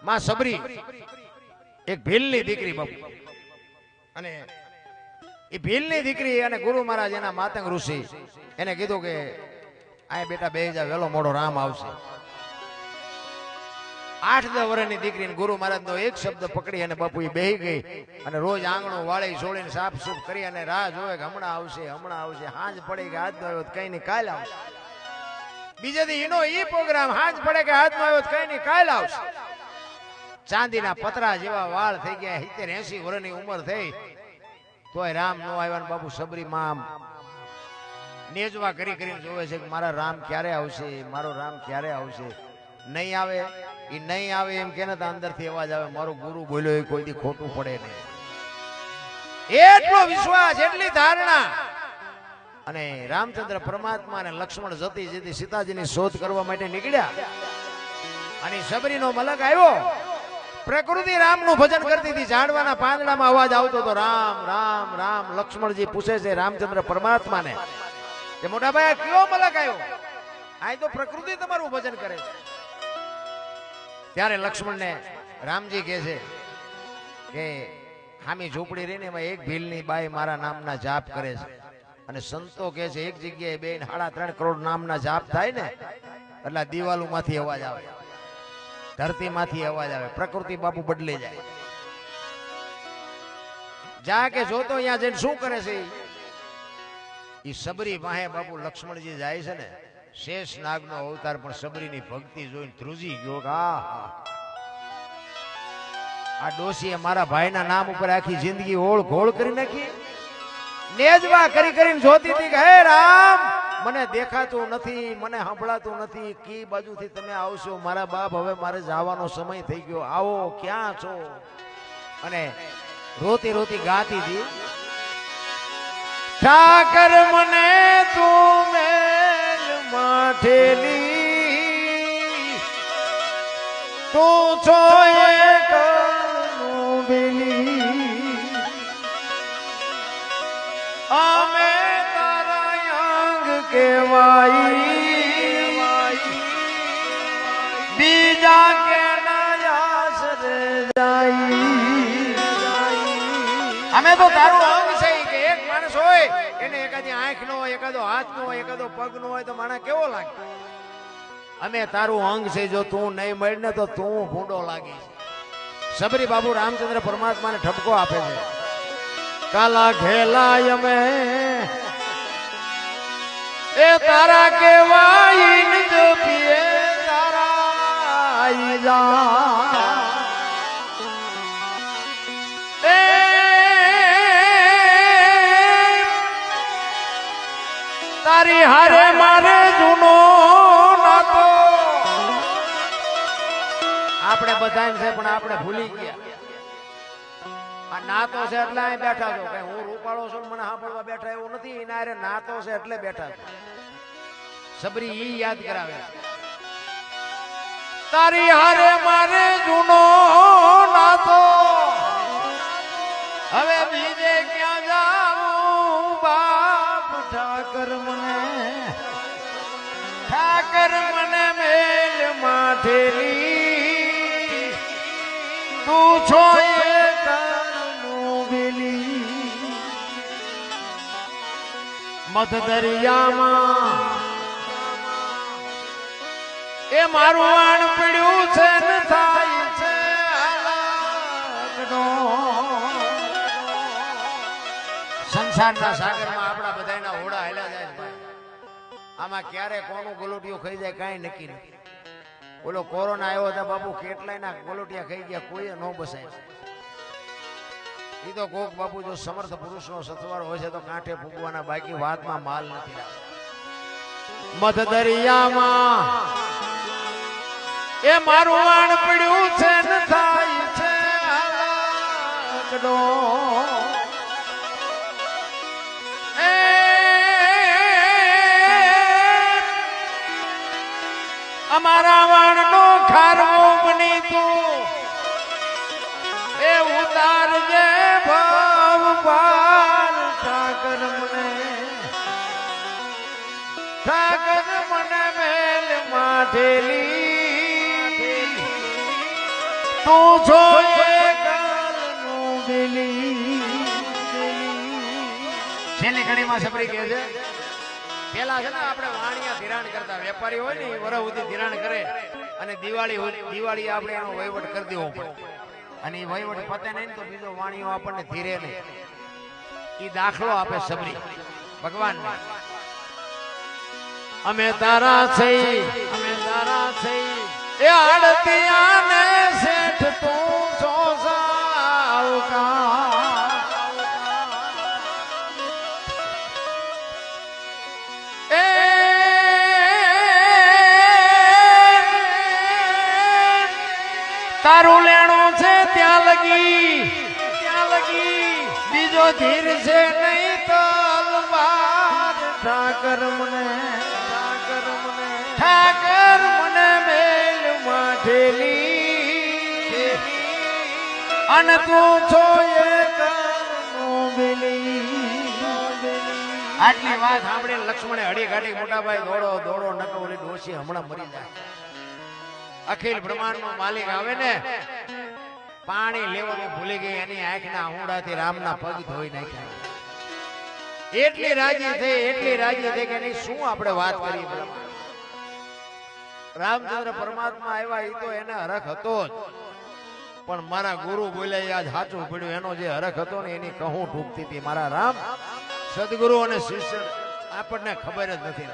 માં સબરી એક ભીલની દીકરી બાપુ, અને એ ભીલની દીકરી અને ગુરુ મહારાજ એના માતંગ ઋષિ એને કીધું કે આ બેટા બે જા, વેલો મોડો રામ આવશે. 8-10 વર્ષની દીકરીને ગુરુ મહારાજ નો એક શબ્દ પકડી અને બાપુ એ બેહી ગઈ અને રોજ આંગણું વાળી છોડીને સાફ સૂફ કરી અને રાહ જોવે કે હમણાં આવશે હમણાં આવશે. હાંજ પડે કે હાથ નો આવ્યો કઈ નહીં કાલ આવશે. બીજે દી એનો ઈ પ્રોગ્રામ, હાંજ પડે કે હાથ નો આવ્યો કઈ નહીં કાલ આવશે. ચાંદીના પતરા જેવા વાળ થઈ ગયા, 70-80 વર્ષની ઉંમર થઈ તોય રામ નો આવ્યા ને બાપુ સબરી માં નેજવા કરી કરીને જોવે છે કે મારા રામ ક્યારે આવશે, મારો રામ ક્યારે આવશે. નહીં આવે, એ નહીં આવે એમ કે ને તો અંદરથી અવાજ આવે મારો ગુરુ બોલ્યો એ કોઈ દી ખોટું પડે નહીં. એટલો વિશ્વાસ, એટલી ધારણા. અને રામચંદ્ર પરમાત્મા અને લક્ષ્મણ જતી જતી સીતાજીની શોધ કરવા માટે નીકળ્યા અને સબરીનો મલક આવ્યો. પ્રકૃતિ રામનું ભજન કરતી હતી, ઝાડવાના પાંદડામાં અવાજ આવતો હતો રામ રામ રામ. લક્ષ્મણજી પૂછે છે રામચંદ્ર પરમાત્માને કે મોટા ભાઈ કયો મલક આવ્યો? આ તો પ્રકૃતિ તમારું ભજન કરે છે. ત્યારે લક્ષ્મણને રામજી કહે છે કે હામી ઝૂંપડી રહીને એમાં એક ભીલની બાઈ મારા નામના જાપ કરે છે. અને સંતો કહે છે એક જગ્યાએ 2.5-3 કરોડ નામના જાપ થાય ને એટલે દિવાલોમાંથી અવાજ આવે, ધરતીમાંથી અવાજ આવે, પ્રકૃતિ બાપુ બદલી જાય. જા કે જોતો અહીંયા જઈને શું કરે છે એ સબરી વાહે બાપુ લક્ષ્મણજી જાય છે ને, શેષ નાગનો અવતાર પણ સબરીની ભક્તિ જોઈને ધ્રુજી ગયો કે આ ડોશીએ મારા ભાઈના નામ ઉપર આખી જિંદગી ઓળ ઘોળ કરી નાખી. નેજવા કરી કરીને જોતી હતી કે હે રામ મને દેખાતું નથી, મને સંભળાતું નથી, કી બાજુથી તમે આવશો મારા બાપ, હવે મારે જવાનો સમય થઈ ગયો, આવો ક્યાં છો? અને રોતી રોતી ગાતી હતી ઠાકર મને તું મેલ માઠેલી, તું છો એક બેલી, અમે તારા અંગ કેવાઈ, બીજા કે આશરે જાય. અમે તો તારું અંગ છે કે એક માણસ હોય એને એકાદી આંખ નો હોય, એકાદો હાથ નો હોય, એકાદો પગ નો હોય તો માણસ કેવો લાગે? અમે તારું અંગ છે, જો તું નહીં મળ ને તો તું ભૂંડો લાગી. સબરી બાબુ રામચંદ્ર પરમાત્માને ઠપકો આપે છે કાલા ઘેલા અમે એ તારા કેવાઈ જો પીએ તારા એ તારી હારે મારે જૂનો નાતો. આપણે બધા છે પણ આપણે ભૂલી ગયા. આ નાતો છે એટલે અહીં બેઠા છો, કે હું રૂપાળો છું મને સાંભળવા બેઠા એવું નથી. એના હારે નાતો છે એટલે બેઠા છો. સબરી ઈ યાદ કરાવે તારી હારે મારે જૂનો નાતો, હવે બીજે ક્યાં જાઉં બાપ? ઠાકર મને મેલ માઠેલી, તું છો મધ દરિયામાં એ મારું આણ પડ્યું છે ને થાય છે સંસારના સાગરમાં આપણા બધાના હોડા હેલા જાય છે. આમાં ક્યારે કોનું ગોલોટિયું ખાઈ જાય કાંઈ નક્કી નથી. ઓલો કોરોના આવ્યો હતા બાપુ, કેટલાય ના ગોલોટિયા ખાઈ ગયા, કોઈ ન બસાય. એ તો કોક બાપુ જો સમર્થ પુરુષનો સથવારો હોય છે તો કાંઠે ફૂગવાના, બાકી વાતમાં માલ નથી. મધ દરિયામાં એ મારું વાણ પડ્યું છે ને થાય છે અમારા વાણ નો ખારવો બની તું એ ઉતારજે ભાવ પાર. ઠાકર મને મેલ માઠેલી, તું છો એકલનું દિલી છેલ્લી ઘડીમાં સબરી કહે છે પેલા છે ને આપણે વાણિયા ધિરાણ કરતા વેપારી હોય ને વરહ સુધી ધિરાણ કરે અને દિવાળી આપણે એનો વહીવટ કરી દેવો પડે અને એ વહીવટ પતે નહીં તો બીજો વાણિયો આપણને ધીરે નહીં એ દાખલો આપે સબરી ભગવાન અમે તારા છે એ આડતિયાને શેઠ તું છો સાવકાર એ તારું લેણું છે ત્યાં લગી બીજો ધીર છે નહીં તો અલવાર ઠાકર મને મેલ માઠેલી અને તું છો આટલી વાત સાંભળીને લક્ષ્મણે હડી ઘાટી મોટાભાઈ દોડો નકો ઓલી ડોશી હમણાં મરી જાય અખિલ બ્રહ્માંડ નો માલિક આવે ને પાણી લેવાનું ભૂલી ગઈ એની આંખના હુંડાથી રામના પગ ધોઈ નાખ્યા એટલી રાજી થઈ કે નહીં શું આપણે વાત કરી રામચંદ્ર પરમાત્મા આવ્યા એ તો એને હરખ હતો જ પણ મારા ગુરુ બોલ્યા આજ સાચું પડ્યું એનો જે હરખ હતો ને એની કહું ઢૂકતી હતી મારા રામ સદગુરુ અને શિષ્ય આપણને ખબર જ નથી